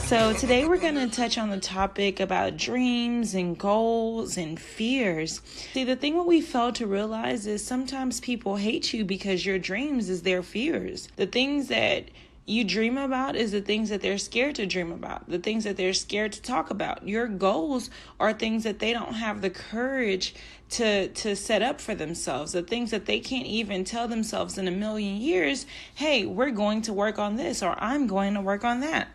So today we're going to touch on the topic about dreams and goals and fears. See, the thing what we fail to realize is sometimes people hate you because your dreams is their fears. The things that you dream about is the things that they're scared to dream about, the things that they're scared to talk about. Your goals are things that they don't have the courage to set up for themselves, the things that they can't even tell themselves in a million years, hey, we're going to work on this, or I'm going to work on that.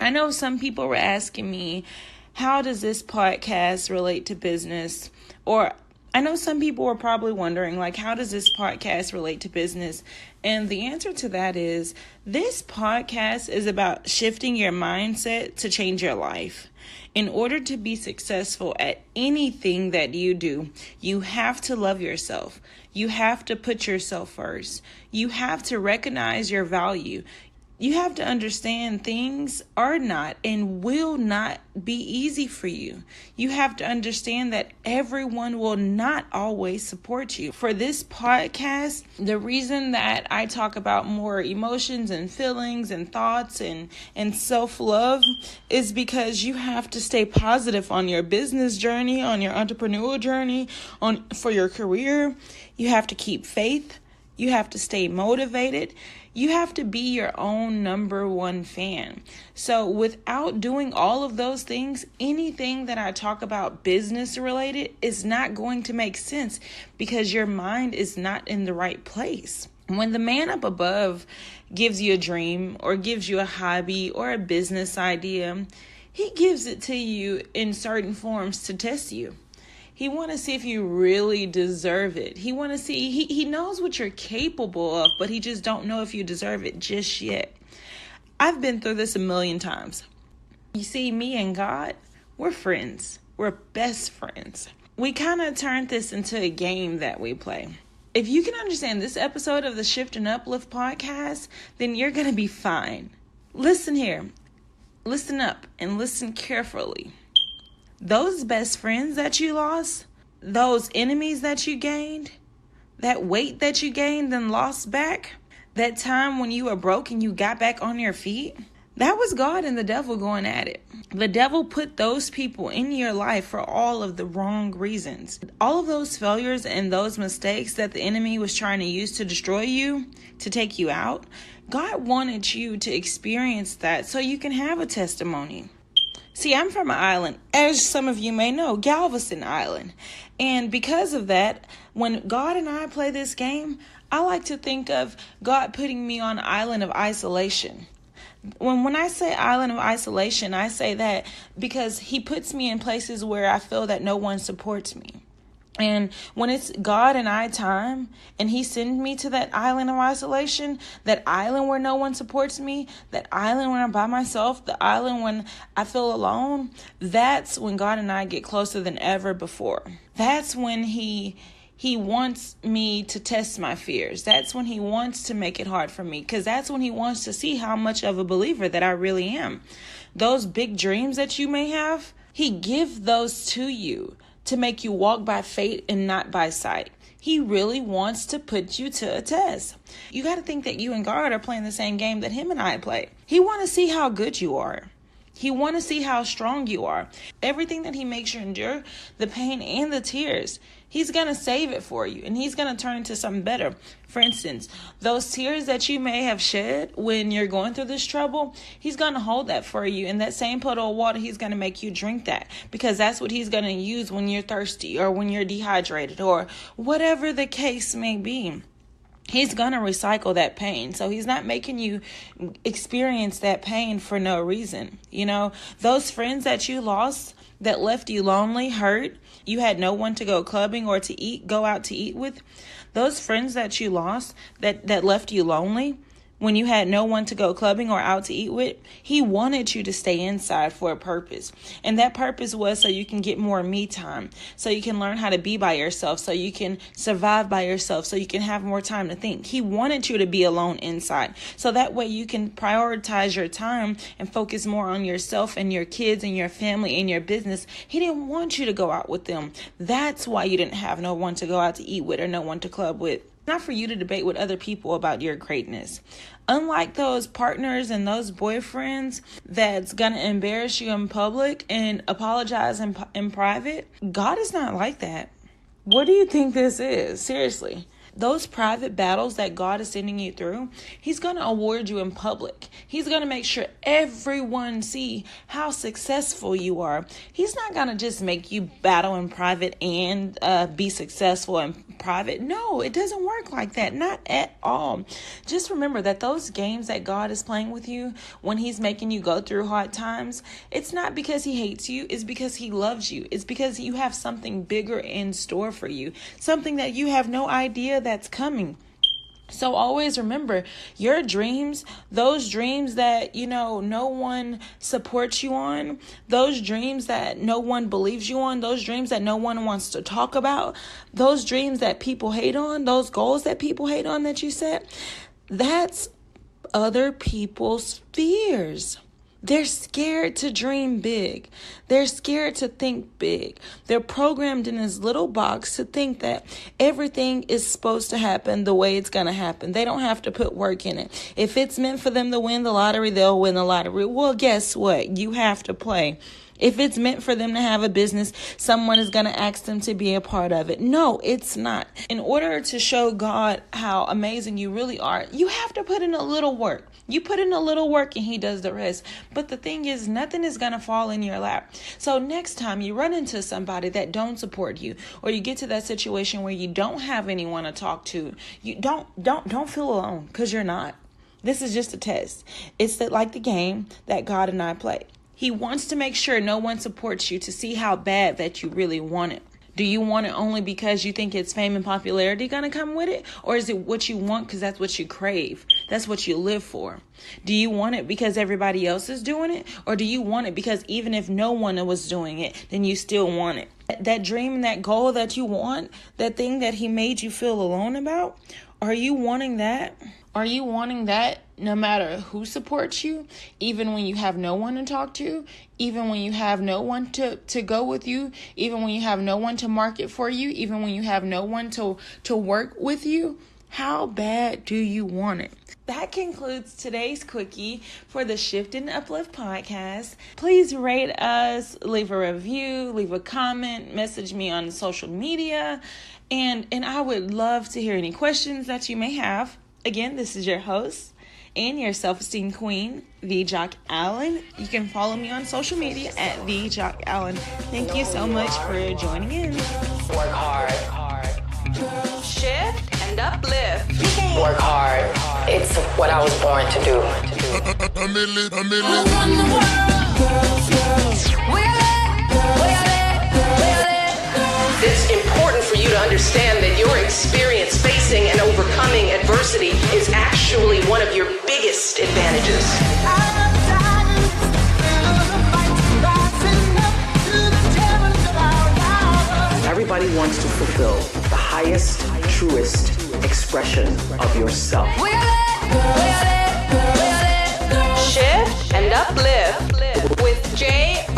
I know some people were asking me, how does this podcast relate to business? Or I know some people were probably wondering, like, how does this podcast relate to business? And the answer to that is, this podcast is about shifting your mindset to change your life. In order to be successful at anything that you do, you have to love yourself. You have to put yourself first. You have to recognize your value. You have to understand things are not and will not be easy for you. You have to understand that everyone will not always support you. For this podcast, the reason that I talk about more emotions and feelings and thoughts and self-love is because you have to stay positive on your business journey, on your entrepreneurial journey, for your career. You have to keep faith. You have to stay motivated. You have to be your own number one fan. So without doing all of those things, anything that I talk about business related is not going to make sense because your mind is not in the right place. When the man up above gives you a dream or gives you a hobby or a business idea, he gives it to you in certain forms to test you. He want to see if you really deserve it. He want to see, he knows what you're capable of, but he just don't know if you deserve it just yet. I've been through this a million times. You see, me and God, we're friends. We're best friends. We kind of turned this into a game that we play. If you can understand this episode of the Shift and Uplift podcast, then you're going to be fine. Listen here. Listen up and listen carefully. Those best friends that you lost, those enemies that you gained, that weight that you gained and lost back, that time when you were broke and you got back on your feet, that was God and the devil going at it. The devil put those people in your life for all of the wrong reasons. All of those failures and those mistakes that the enemy was trying to use to destroy you, to take you out, God wanted you to experience that so you can have a testimony. See, I'm from an island, as some of you may know, Galveston Island. And because of that, when God and I play this game, I like to think of God putting me on an island of isolation. When I say island of isolation, I say that because he puts me in places where I feel that no one supports me. And when it's God and I time and he sends me to that island of isolation, that island where no one supports me, that island when I'm by myself, the island when I feel alone, that's when God and I get closer than ever before. That's when he wants me to test my fears. That's when he wants to make it hard for me, because that's when he wants to see how much of a believer that I really am. Those big dreams that you may have, he gives those to you to make you walk by faith and not by sight. He really wants to put you to a test. You got to think that you and God are playing the same game that him and I play. He want to see how good you are. He want to see how strong you are. Everything that he makes you endure, the pain and the tears, he's going to save it for you and he's going to turn into something better. For instance, those tears that you may have shed when you're going through this trouble, he's going to hold that for you. In that same puddle of water, he's going to make you drink that because that's what he's going to use when you're thirsty or when you're dehydrated or whatever the case may be. He's going to recycle that pain. So he's not making you experience that pain for no reason. You know, those friends that you lost that left you lonely, hurt, you had no one to go clubbing or to go out to eat with. Those friends that you lost that left you lonely, when you had no one to go clubbing or out to eat with, he wanted you to stay inside for a purpose. And that purpose was so you can get more me time, so you can learn how to be by yourself, so you can survive by yourself, so you can have more time to think. He wanted you to be alone inside, so that way you can prioritize your time and focus more on yourself and your kids and your family and your business. He didn't want you to go out with them. That's why you didn't have no one to go out to eat with or no one to club with. Not for you to debate with other people about your greatness. Unlike those partners and those boyfriends that's gonna embarrass you in public and apologize in private, God is not like that. What do you think this is? Seriously. Those private battles that God is sending you through, he's going to award you in public. He's going to make sure everyone see how successful you are. He's not going to just make you battle in private and be successful in private. No, it doesn't work like that. Not at all. Just remember that those games that God is playing with you when he's making you go through hard times, it's not because he hates you. It's because he loves you. It's because you have something bigger in store for you. Something that you have no idea that's coming. So always remember your dreams, those dreams that, no one supports you on, those dreams that no one believes you on, those dreams that no one wants to talk about, those dreams that people hate on, those goals that people hate on that you set, that's other people's fears. They're scared to dream big. They're scared to think big. They're programmed in this little box to think that everything is supposed to happen the way it's going to happen. They don't have to put work in it. If it's meant for them to win the lottery, they'll win the lottery. Well, guess what? You have to play. If it's meant for them to have a business, someone is going to ask them to be a part of it. No, it's not. In order to show God how amazing you really are, you have to put in a little work. You put in a little work and he does the rest. But the thing is, nothing is going to fall in your lap. So next time you run into somebody that don't support you, or you get to that situation where you don't have anyone to talk to, you don't feel alone, because you're not. This is just a test. It's like the game that God and I play. He wants to make sure no one supports you to see how bad that you really want it. Do you want it only because you think it's fame and popularity going to come with it? Or is it what you want because that's what you crave? That's what you live for. Do you want it because everybody else is doing it? Or do you want it because even if no one was doing it, then you still want it? That dream and that goal that you want, that thing that he made you feel alone about, are you wanting that? Are you wanting that no matter who supports you, even when you have no one to talk to, even when you have no one to go with you, even when you have no one to market for you, even when you have no one to work with you? How bad do you want it? That concludes today's Quickie for the Shift and Uplift podcast. Please rate us, leave a review, leave a comment, message me on social media, and I would love to hear any questions that you may have. Again, this is your host and your self-esteem queen, the Jacque Allen. You can follow me on social media at the Jacque Allen. Thank you so much for joining in. Work hard. Shift and uplift. Work hard. It's what I was born to do. It's important for you to understand that your experience facing and overcoming adversity is actually one of your biggest advantages. Everybody wants to fulfill the highest, truest expression of yourself. Shift and uplift with Jacque.